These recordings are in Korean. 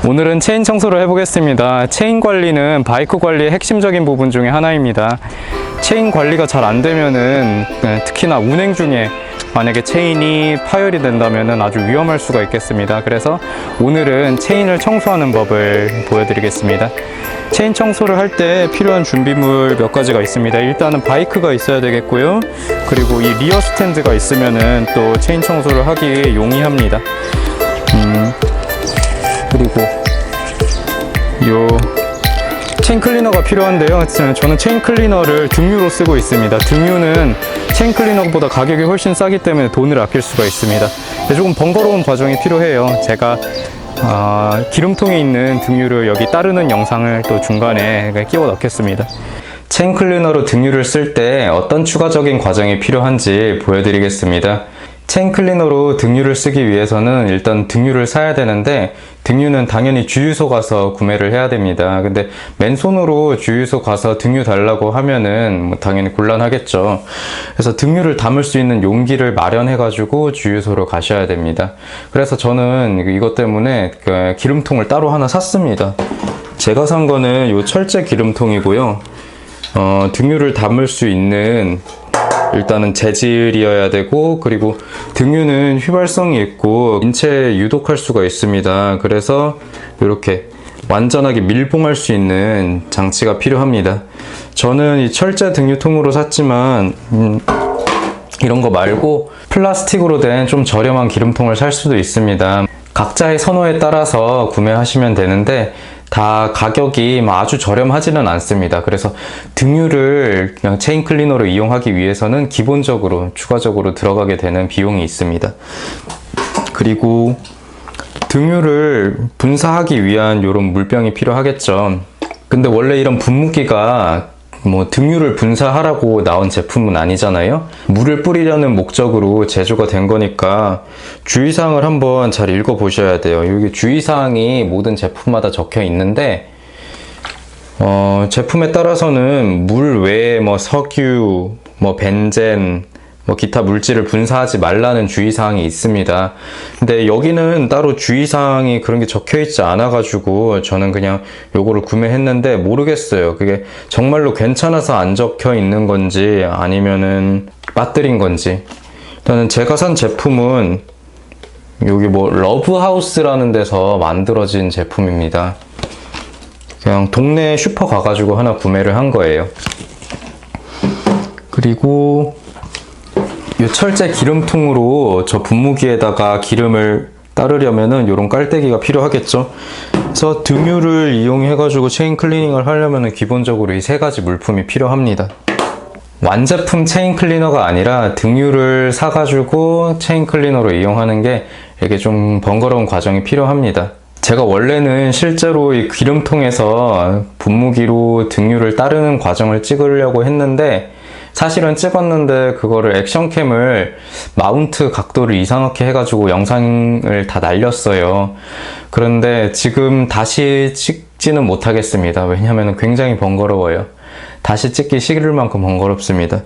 오늘은 체인 청소를 해보겠습니다. 체인 관리는 바이크 관리의 핵심적인 부분 중에 하나입니다. 체인 관리가 잘 안 되면은 특히나 운행 중에 만약에 체인이 파열이 된다면 아주 위험할 수가 있겠습니다. 그래서 오늘은 체인을 청소하는 법을 보여드리겠습니다. 체인 청소를 할 때 필요한 준비물 몇 가지가 있습니다. 일단은 바이크가 있어야 되겠고요. 그리고 이 리어 스탠드가 있으면은 또 체인 청소를 하기 용이합니다. 그리고 요 체인 클리너가 필요한데요. 저는 체인 클리너를 등유로 쓰고 있습니다. 등유는 체인 클리너보다 가격이 훨씬 싸기 때문에 돈을 아낄 수가 있습니다. 조금 번거로운 과정이 필요해요. 제가 기름통에 있는 등유를 여기 따르는 영상을 또 중간에 끼워 넣겠습니다. 체인 클리너로 등유를 쓸 때 어떤 추가적인 과정이 필요한지 보여드리겠습니다. 체인 클리너로 등유를 쓰기 위해서는 일단 등유를 사야 되는데, 등유는 당연히 주유소 가서 구매를 해야 됩니다. 근데 맨손으로 주유소 가서 등유 달라고 하면은 당연히 곤란하겠죠. 그래서 등유를 담을 수 있는 용기를 마련해 가지고 주유소로 가셔야 됩니다. 그래서 저는 이것 때문에 기름통을 따로 하나 샀습니다. 제가 산 거는 이 철제 기름통이고요. 등유를 담을 수 있는 일단은 재질이어야 되고, 그리고 등유는 휘발성이 있고 인체에 유독할 수가 있습니다. 그래서 이렇게 완전하게 밀봉할 수 있는 장치가 필요합니다. 저는 이 철제 등유통으로 샀지만 이런 거 말고 플라스틱으로 된 좀 저렴한 기름통을 살 수도 있습니다. 각자의 선호에 따라서 구매하시면 되는데 다 가격이 아주 저렴하지는 않습니다. 그래서 등유를 그냥 체인 클리너로 이용하기 위해서는 기본적으로 추가적으로 들어가게 되는 비용이 있습니다. 그리고 등유를 분사하기 위한 이런 물병이 필요하겠죠. 근데 원래 이런 분무기가 등유를 분사하라고 나온 제품은 아니잖아요. 물을 뿌리려는 목적으로 제조가 된 거니까 주의사항을 한번 잘 읽어 보셔야 돼요. 여기 주의사항이 모든 제품마다 적혀 있는데 제품에 따라서는 물 외에 석유, 벤젠, 기타 물질을 분사하지 말라는 주의사항이 있습니다. 근데 여기는 따로 주의사항이 그런 게 적혀 있지 않아 가지고 저는 그냥 요거를 구매했는데 모르겠어요. 그게 정말로 괜찮아서 안 적혀 있는 건지 아니면은 빠뜨린 건지. 일단은 제가 산 제품은 여기 러브하우스라는 데서 만들어진 제품입니다. 그냥 동네 슈퍼 가가지고 하나 구매를 한 거예요. 그리고 이 철제 기름통으로 저 분무기에다가 기름을 따르려면은 이런 깔때기가 필요하겠죠. 그래서 등유를 이용해 가지고 체인 클리닝을 하려면은 기본적으로 이 세 가지 물품이 필요합니다. 완제품 체인 클리너가 아니라 등유를 사 가지고 체인 클리너로 이용하는 게 이게 좀 번거로운 과정이 필요합니다. 제가 원래는 실제로 이 기름통에서 분무기로 등유를 따르는 과정을 찍으려고 했는데 사실은 찍었는데 그거를 액션캠을 마운트 각도를 이상하게 해가지고 영상을 다 날렸어요. 그런데 지금 다시 찍지는 못하겠습니다. 왜냐하면 굉장히 번거로워요. 다시 찍기 싫을 만큼 번거롭습니다.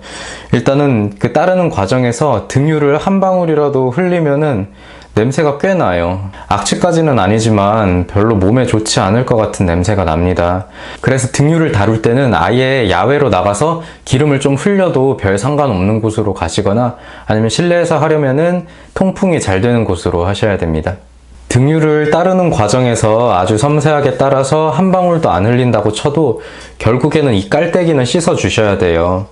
일단은 그 따르는 과정에서 등유를 한 방울이라도 흘리면은 냄새가 꽤 나요. 악취까지는 아니지만 별로 몸에 좋지 않을 것 같은 냄새가 납니다. 그래서 등유를 다룰 때는 아예 야외로 나가서 기름을 좀 흘려도 별 상관없는 곳으로 가시거나 아니면 실내에서 하려면은 통풍이 잘 되는 곳으로 하셔야 됩니다. 등유를 따르는 과정에서 아주 섬세하게 따라서 한 방울도 안 흘린다고 쳐도 결국에는 이 깔때기는 씻어 주셔야 돼요.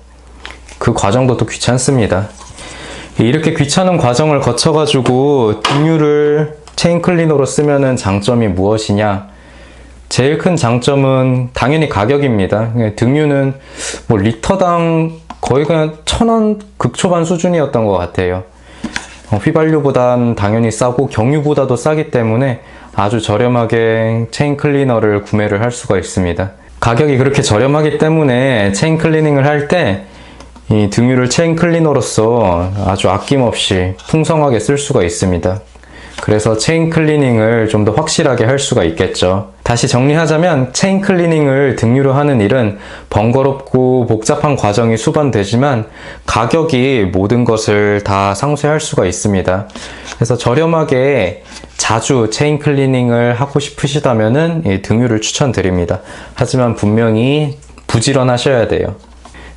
그 과정도 또 귀찮습니다. 이렇게 귀찮은 과정을 거쳐가지고 등유를 체인 클리너로 쓰면은 장점이 무엇이냐? 제일 큰 장점은 당연히 가격입니다. 등유는 리터당 거의 그냥 1,000원 극초반 수준이었던 것 같아요. 휘발유보단 당연히 싸고 경유보다도 싸기 때문에 아주 저렴하게 체인 클리너를 구매를 할 수가 있습니다. 가격이 그렇게 저렴하기 때문에 체인 클리닝을 할 때 이 등유를 체인 클리너로서 아주 아낌없이 풍성하게 쓸 수가 있습니다. 그래서 체인 클리닝을 좀 더 확실하게 할 수가 있겠죠. 다시 정리하자면 체인 클리닝을 등유로 하는 일은 번거롭고 복잡한 과정이 수반되지만 가격이 모든 것을 다 상쇄할 수가 있습니다. 그래서 저렴하게 자주 체인 클리닝을 하고 싶으시다면은 이 등유를 추천드립니다. 하지만 분명히 부지런하셔야 돼요.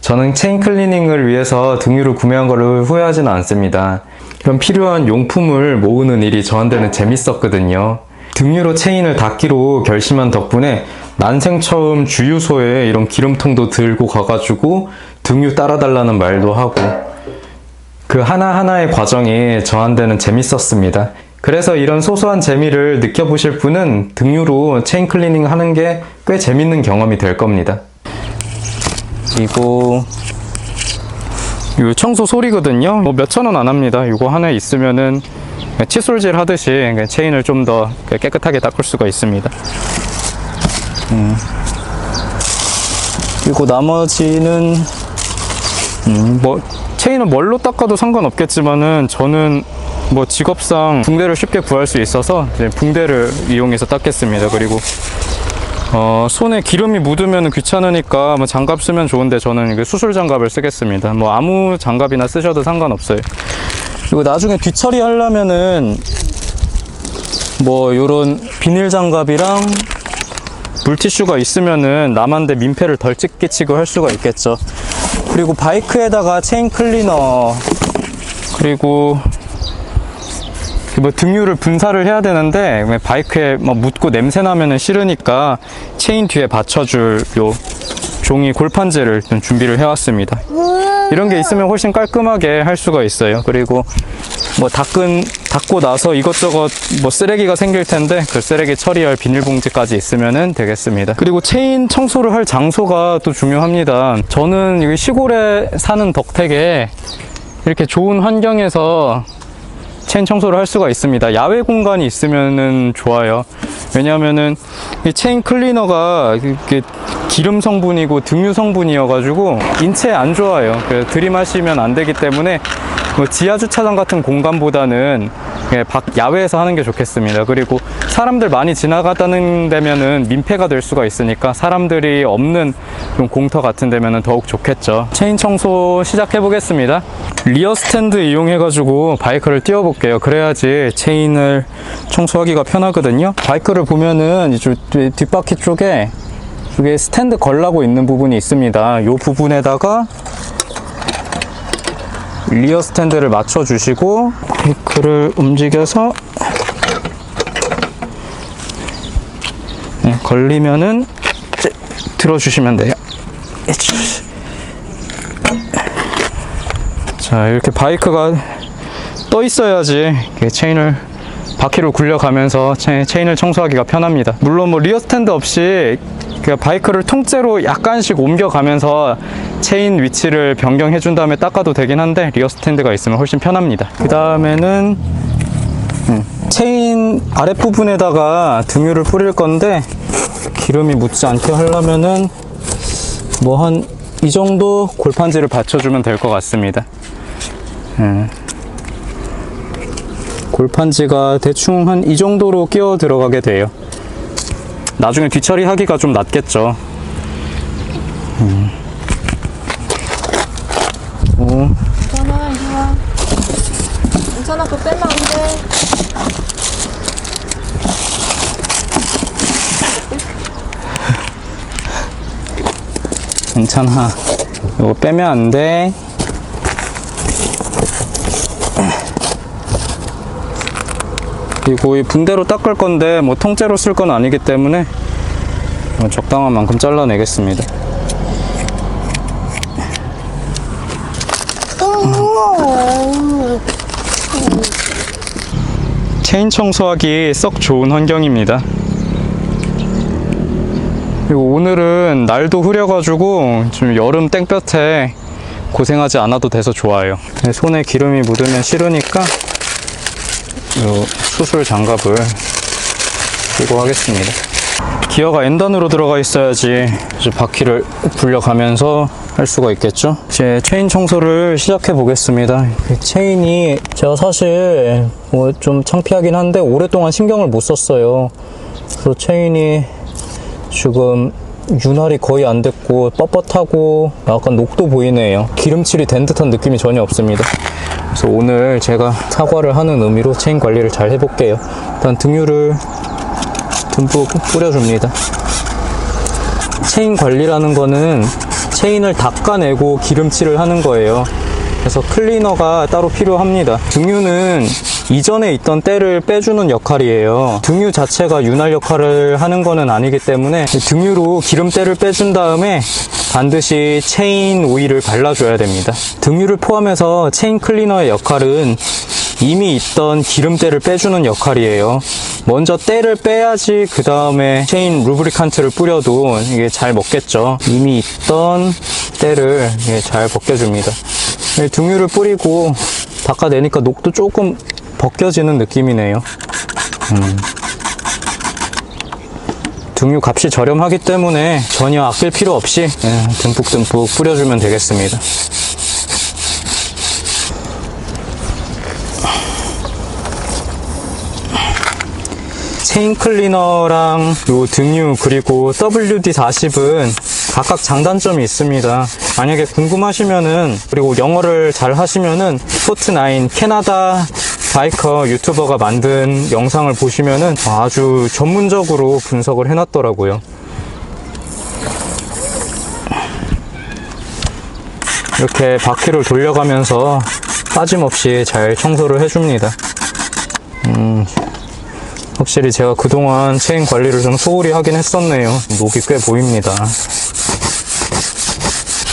저는 체인 클리닝을 위해서 등유를 구매한 거를 후회하지는 않습니다. 이런 필요한 용품을 모으는 일이 저한테는 재밌었거든요. 등유로 체인을 닫기로 결심한 덕분에 난생 처음 주유소에 이런 기름통도 들고 가가지고 등유 따라달라는 말도 하고, 그 하나하나의 과정이 저한테는 재밌었습니다. 그래서 이런 소소한 재미를 느껴보실 분은 등유로 체인 클리닝 하는 게 꽤 재밌는 경험이 될 겁니다. 그리고 이 청소 소리거든요. 뭐 몇천 원 안 합니다. 이거 하나 있으면은 칫솔질 하듯이 체인을 좀 더 깨끗하게 닦을 수가 있습니다. 그리고 나머지는 뭐 체인은 뭘로 닦아도 상관없겠지만은 저는 뭐 직업상 붕대를 쉽게 구할 수 있어서 이제 붕대를 이용해서 닦겠습니다. 그리고 손에 기름이 묻으면 귀찮으니까 뭐 장갑 쓰면 좋은데 저는 수술 장갑을 쓰겠습니다. 뭐 아무 장갑이나 쓰셔도 상관없어요. 그리고 나중에 뒤처리 하려면은 뭐 요런 비닐 장갑이랑 물티슈가 있으면은 남한테 민폐를 덜 끼치고 할 수가 있겠죠. 그리고 바이크에다가 체인 클리너, 그리고 뭐 등유를 분사를 해야 되는데 바이크에 뭐 묻고 냄새 나면은 싫으니까 체인 뒤에 받쳐줄 요 종이 골판지를 준비를 해왔습니다. 이런 게 있으면 훨씬 깔끔하게 할 수가 있어요. 그리고 뭐 닦고 나서 이것저것 뭐 쓰레기가 생길 텐데 그 쓰레기 처리할 비닐봉지까지 있으면 되겠습니다. 그리고 체인 청소를 할 장소가 또 중요합니다. 저는 여기 시골에 사는 덕택에 이렇게 좋은 환경에서 체인 청소를 할 수가 있습니다. 야외 공간이 있으면은 좋아요. 왜냐하면은 이 체인 클리너가 기름 성분이고 등유 성분이어가지고 인체에 안 좋아요. 들이마시면 안 되기 때문에 뭐 지하 주차장 같은 공간보다는 야외에서 하는 게 좋겠습니다. 그리고 사람들 많이 지나가다는 데면은 민폐가 될 수가 있으니까 사람들이 없는 좀 공터 같은 데면은 더욱 좋겠죠. 체인 청소 시작해 보겠습니다. 리어 스탠드 이용해 가지고 바이크를 띄워 볼게요. 그래야지 체인을 청소하기가 편하거든요. 바이크를 보면은 이쪽 뒷바퀴 쪽에 이게 스탠드 걸라고 있는 부분이 있습니다. 이 부분에다가 리어 스탠드를 맞춰 주시고 바이크를 움직여서 걸리면은 들어주시면 돼요. 자, 이렇게 바이크가 떠 있어야지 체인을 바퀴를 굴려가면서 체인을 청소하기가 편합니다. 물론 뭐 리어 스탠드 없이 바이크를 통째로 약간씩 옮겨가면서 체인 위치를 변경해 준 다음에 닦아도 되긴 한데 리어 스탠드가 있으면 훨씬 편합니다. 그 다음에는 체인 아랫부분에다가 등유를 뿌릴 건데 기름이 묻지 않게 하려면은 뭐 한 이 정도 골판지를 받쳐주면 될 것 같습니다. 골판지가 대충 한 이 정도로 끼어 들어가게 돼요. 나중에 뒤처리 하기가 좀 낫겠죠. 괜찮아, 이리 와. 괜찮아, 그거 빼면 안 돼. 괜찮아. 이거 빼면 안 돼. 그리고 이 붕대로 닦을 건데 뭐 통째로 쓸 건 아니기 때문에 적당한 만큼 잘라내겠습니다. 체인 청소하기 썩 좋은 환경입니다. 그리고 오늘은 날도 흐려가지고 좀 여름 땡볕에 고생하지 않아도 돼서 좋아요. 손에 기름이 묻으면 싫으니까 요 수술 장갑을 끼고 하겠습니다. 기어가 N단으로 들어가 있어야지 이제 바퀴를 굴려가면서 할 수가 있겠죠. 이제 체인 청소를 시작해 보겠습니다. 체인이 제가 사실 뭐 좀 창피하긴 한데 오랫동안 신경을 못 썼어요. 그래서 체인이 지금 윤활이 거의 안 됐고 뻣뻣하고 약간 녹도 보이네요. 기름칠이 된 듯한 느낌이 전혀 없습니다. 그래서 오늘 제가 사과를 하는 의미로 체인 관리를 잘 해볼게요. 일단 등유를 듬뿍 뿌려줍니다. 체인 관리라는 거는 체인을 닦아내고 기름칠을 하는 거예요. 그래서 클리너가 따로 필요합니다. 등유는 이전에 있던 때를 빼주는 역할이에요. 등유 자체가 윤활 역할을 하는 거는 아니기 때문에 등유로 기름때를 빼준 다음에 반드시 체인 오일을 발라줘야 됩니다. 등유를 포함해서 체인 클리너의 역할은 이미 있던 기름때를 빼주는 역할이에요. 먼저 때를 빼야지 그 다음에 체인 루브리칸트를 뿌려도 이게 잘 먹겠죠. 이미 있던 때를 잘 벗겨줍니다. 등유를 뿌리고 닦아내니까 녹도 조금 벗겨지는 느낌이네요. 등유 값이 저렴하기 때문에 전혀 아낄 필요 없이 듬뿍듬뿍 뿌려주면 되겠습니다. 체인 클리너랑 요 등유 그리고 WD-40은 각각 장단점이 있습니다. 만약에 궁금하시면은, 그리고 영어를 잘 하시면은 스포트9 캐나다 바이커 유튜버가 만든 영상을 보시면은 아주 전문적으로 분석을 해놨더라고요. 이렇게 바퀴를 돌려가면서 빠짐없이 잘 청소를 해줍니다. 확실히 제가 그동안 체인 관리를 좀 소홀히 하긴 했었네요. 녹이 꽤 보입니다.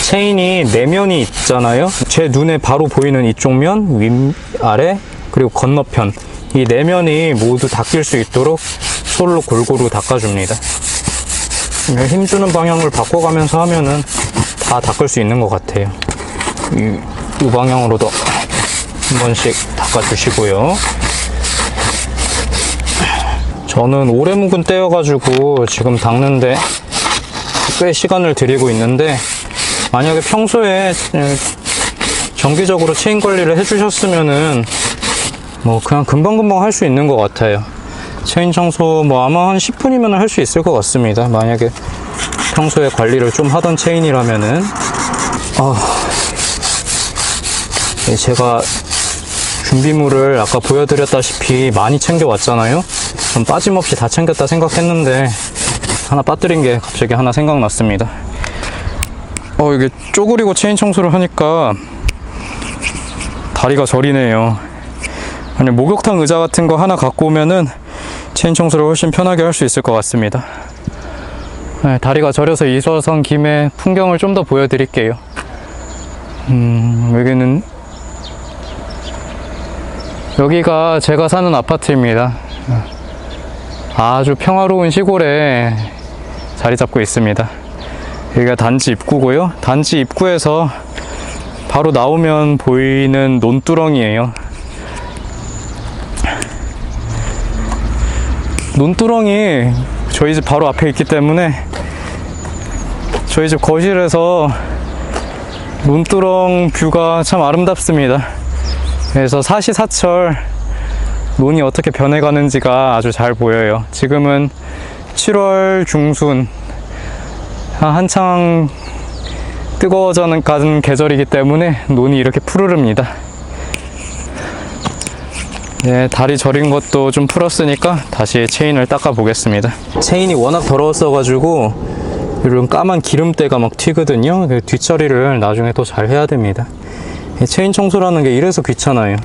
체인이 내면이 있잖아요. 제 눈에 바로 보이는 이쪽 면, 윗, 아래, 그리고 건너편, 이 내면이 모두 닦일 수 있도록 솔로 골고루 닦아줍니다. 힘주는 방향을 바꿔가면서 하면은 다 닦을 수 있는 것 같아요. 이 방향으로도 한 번씩 닦아주시고요. 저는 오래 묵은 때여가지고 지금 닦는데 꽤 시간을 들이고 있는데, 만약에 평소에 정기적으로 체인 관리를 해주셨으면은 뭐 그냥 금방금방 할 수 있는 것 같아요. 체인 청소 뭐 아마 한 10분이면 할 수 있을 것 같습니다. 만약에 평소에 관리를 좀 하던 체인이라면은. 제가 준비물을 아까 보여드렸다시피 많이 챙겨왔잖아요. 전 빠짐없이 다 챙겼다 생각했는데 하나 빠뜨린 게 갑자기 하나 생각났습니다. 이게 쪼그리고 체인 청소를 하니까 다리가 저리네요. 아니, 목욕탕 의자 같은 거 하나 갖고 오면은 체인 청소를 훨씬 편하게 할 수 있을 것 같습니다. 다리가 저려서 있어서 김에 풍경을 좀 더 보여드릴게요. 여기가 제가 사는 아파트입니다. 아주 평화로운 시골에 자리 잡고 있습니다. 여기가 단지 입구고요. 단지 입구에서 바로 나오면 보이는 논두렁이에요. 논두렁이 저희 집 바로 앞에 있기 때문에 저희 집 거실에서 논두렁 뷰가 참 아름답습니다. 그래서 사시사철 논이 어떻게 변해가는지가 아주 잘 보여요. 지금은 7월 중순, 한창 뜨거워져는 가는 계절이기 때문에 논이 이렇게 푸르릅니다. 다리 저린 것도 좀 풀었으니까 다시 체인을 닦아 보겠습니다. 체인이 워낙 더러웠어 가지고 이런 까만 기름때가 막 튀거든요. 뒷처리를 나중에 더 잘 해야 됩니다. 체인 청소라는 게 이래서 귀찮아요.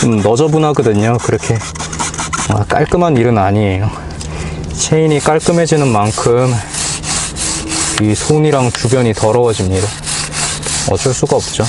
좀 너저분하거든요. 그렇게 깔끔한 일은 아니에요. 체인이 깔끔해지는 만큼 이 손이랑 주변이 더러워집니다. 어쩔 수가 없죠.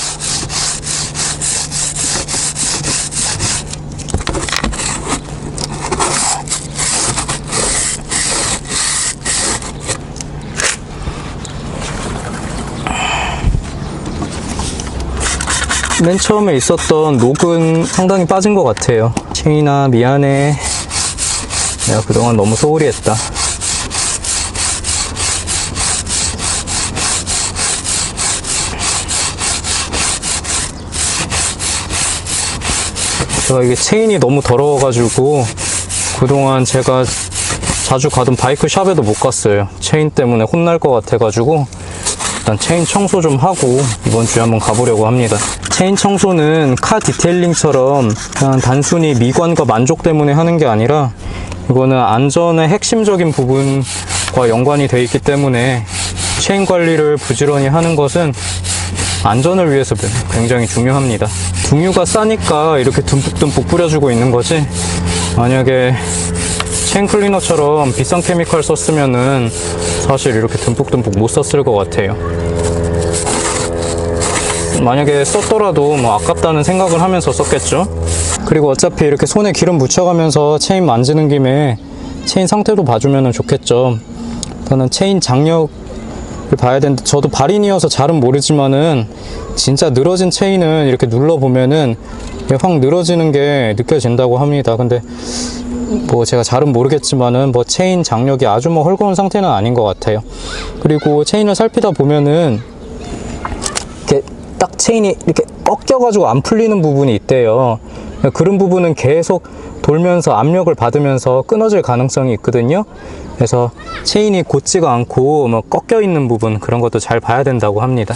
맨 처음에 있었던 녹은 상당히 빠진 것 같아요. 체인아, 미안해. 내가 그동안 너무 소홀히 했다. 제가 이게 체인이 너무 더러워가지고 그동안 제가 자주 가던 바이크 샵에도 못 갔어요. 체인 때문에 혼날 것 같아가지고 일단 체인 청소 좀 하고 이번 주에 한번 가보려고 합니다. 체인 청소는 카 디테일링처럼 그냥 단순히 미관과 만족 때문에 하는 게 아니라 이거는 안전의 핵심적인 부분과 연관이 되어 있기 때문에 체인 관리를 부지런히 하는 것은 안전을 위해서 굉장히 중요합니다. 등유가 싸니까 이렇게 듬뿍듬뿍 뿌려주고 있는 거지, 만약에 체인 클리너처럼 비싼 케미컬 썼으면은 사실 이렇게 듬뿍듬뿍 못 썼을 것 같아요. 만약에 썼더라도 뭐 아깝다는 생각을 하면서 썼겠죠. 그리고 어차피 이렇게 손에 기름 묻혀가면서 체인 만지는 김에 체인 상태도 봐주면 좋겠죠. 저는 체인 장력을 봐야 되는데, 저도 발인이어서 잘은 모르지만은 진짜 늘어진 체인은 이렇게 눌러보면은 확 늘어지는 게 느껴진다고 합니다. 근데 뭐 제가 잘은 모르겠지만은 뭐 체인 장력이 아주 뭐 헐거운 상태는 아닌 것 같아요. 그리고 체인을 살피다 보면은 이렇게 딱 체인이 이렇게 꺾여가지고 안 풀리는 부분이 있대요. 그런 부분은 계속 돌면서 압력을 받으면서 끊어질 가능성이 있거든요. 그래서 체인이 곧지가 않고 뭐 꺾여 있는 부분, 그런 것도 잘 봐야 된다고 합니다.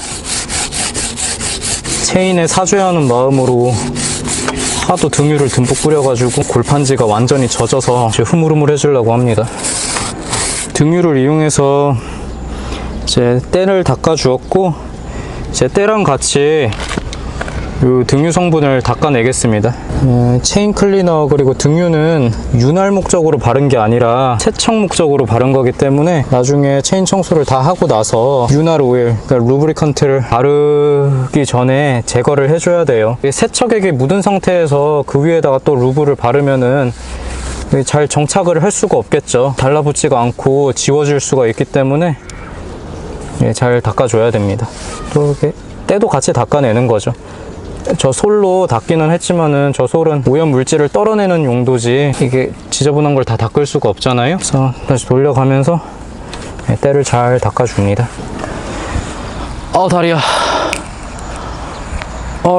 체인에 사줘야 하는 마음으로 하도 등유를 듬뿍 뿌려가지고 골판지가 완전히 젖어서 이제 흐물흐물 해주려고 합니다. 등유를 이용해서 이제 때를 닦아 주었고, 이제 때랑 같이 이 등유 성분을 닦아내겠습니다. 체인 클리너 그리고 등유는 윤활 목적으로 바른 게 아니라 세척 목적으로 바른 거기 때문에 나중에 체인 청소를 다 하고 나서 윤활 오일, 그러니까 루브리컨트를 바르기 전에 제거를 해줘야 돼요. 세척액이 묻은 상태에서 그 위에다가 또 루브를 바르면은 잘 정착을 할 수가 없겠죠. 달라붙지가 않고 지워질 수가 있기 때문에 잘 닦아줘야 됩니다. 또 이렇게 때도 같이 닦아내는 거죠. 저 솔로 닦기는 했지만은 저 솔은 오염 물질을 떨어내는 용도지 이게 지저분한 걸 다 닦을 수가 없잖아요. 그래서 다시 돌려가면서 때를 잘 닦아줍니다. 다리야.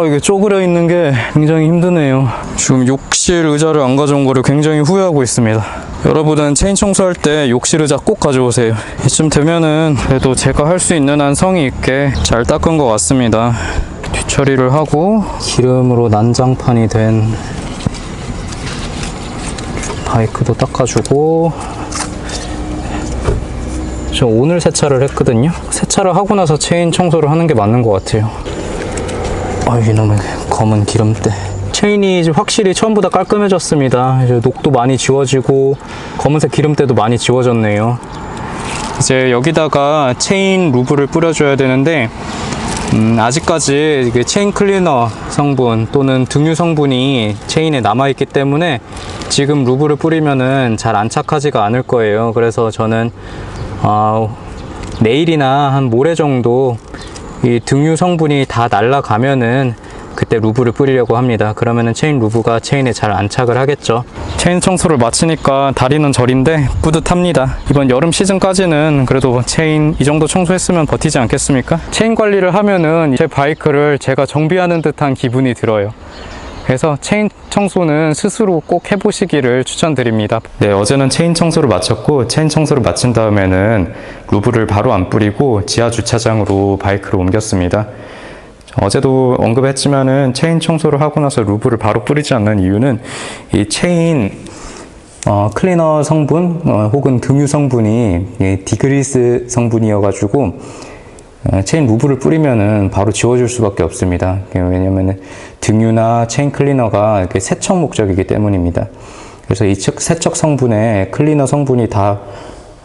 이게 쪼그려 있는 게 굉장히 힘드네요. 지금 욕실 의자를 안 가져온 거를 굉장히 후회하고 있습니다. 여러분은 체인 청소할 때 욕실 의자 꼭 가져오세요. 이쯤 되면은 그래도 제가 할 수 있는 한 성의 있게 잘 닦은 것 같습니다. 뒤처리를 하고 기름으로 난장판이 된 바이크도 닦아주고, 저 오늘 세차를 했거든요. 세차를 하고 나서 체인 청소를 하는 게 맞는 것 같아요. 이놈의 검은 기름때. 체인이 이제 확실히 처음보다 깔끔해졌습니다. 이제 녹도 많이 지워지고 검은색 기름때도 많이 지워졌네요. 이제 여기다가 체인 루브를 뿌려줘야 되는데, 아직까지 이게 체인 클리너 성분 또는 등유 성분이 체인에 남아있기 때문에 지금 루브를 뿌리면은 잘 안착하지가 않을 거예요. 그래서 저는 내일이나 한 모레 정도 이 등유 성분이 다 날아가면은 그때 루브를 뿌리려고 합니다. 그러면은 체인 루브가 체인에 잘 안착을 하겠죠. 체인 청소를 마치니까 다리는 저린데 뿌듯합니다. 이번 여름 시즌까지는 그래도 체인 이 정도 청소했으면 버티지 않겠습니까? 체인 관리를 하면은 제 바이크를 제가 정비하는 듯한 기분이 들어요. 그래서 체인 청소는 스스로 꼭 해보시기를 추천드립니다. 네, 어제는 체인 청소를 마쳤고, 체인 청소를 마친 다음에는 루브를 바로 안 뿌리고 지하 주차장으로 바이크를 옮겼습니다. 어제도 언급했지만은 체인 청소를 하고 나서 루브를 바로 뿌리지 않는 이유는 이 체인 클리너 성분 혹은 등유 성분이 디그리스 성분이어가지고 체인 루브를 뿌리면은 바로 지워질 수밖에 없습니다. 왜냐면은 등유나 체인 클리너가 이렇게 세척 목적이기 때문입니다. 그래서 이 세척 성분에 클리너 성분이 다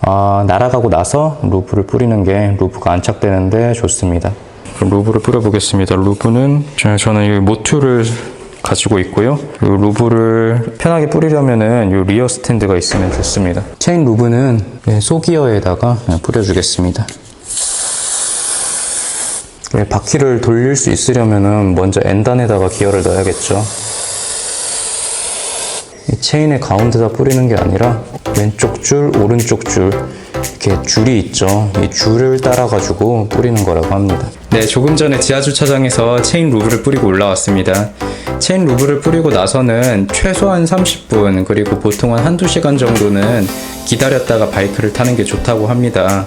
날아가고 나서 루브를 뿌리는 게 루브가 안착되는데 좋습니다. 그럼 루브를 뿌려보겠습니다. 루브는 저는 이 모듈을 가지고 있고요. 이 루브를 편하게 뿌리려면은 이 리어 스탠드가 있으면 좋습니다. 체인 루브는 소기어에다가 뿌려주겠습니다. 바퀴를 돌릴 수 있으려면은 먼저 N단에다가 기어를 넣어야겠죠. 이 체인의 가운데다 뿌리는 게 아니라 왼쪽 줄, 오른쪽 줄 이렇게 줄이 있죠. 이 줄을 따라 가지고 뿌리는 거라고 합니다. 네, 조금 전에 지하주차장에서 체인 루브를 뿌리고 올라왔습니다. 체인 루브를 뿌리고 나서는 최소한 30분 그리고 보통은 한두 시간 정도는 기다렸다가 바이크를 타는 게 좋다고 합니다.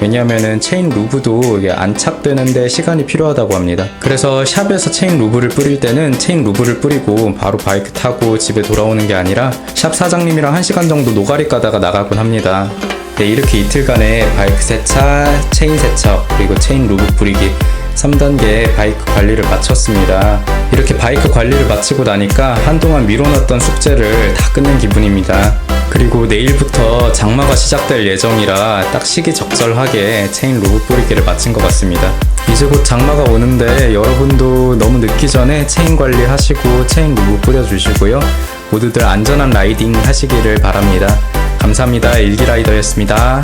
왜냐하면은 체인 루브도 이게 안착되는데 시간이 필요하다고 합니다. 그래서 샵에서 체인 루브를 뿌릴 때는 체인 루브를 뿌리고 바로 바이크 타고 집에 돌아오는 게 아니라 샵 사장님이랑 1시간 정도 노가리 까다가 나가곤 합니다. 네, 이렇게 이틀간의 바이크 세차, 체인 세척, 그리고 체인 루브 뿌리기 3단계 바이크 관리를 마쳤습니다. 이렇게 바이크 관리를 마치고 나니까 한동안 미뤄놨던 숙제를 다 끝낸 기분입니다. 그리고 내일부터 장마가 시작될 예정이라 딱 시기적절하게 체인 루브 뿌리기를 마친 것 같습니다. 이제 곧 장마가 오는데 여러분도 너무 늦기 전에 체인 관리하시고 체인 루브 뿌려주시고요. 모두들 안전한 라이딩 하시기를 바랍니다. 감사합니다. 일기라이더였습니다.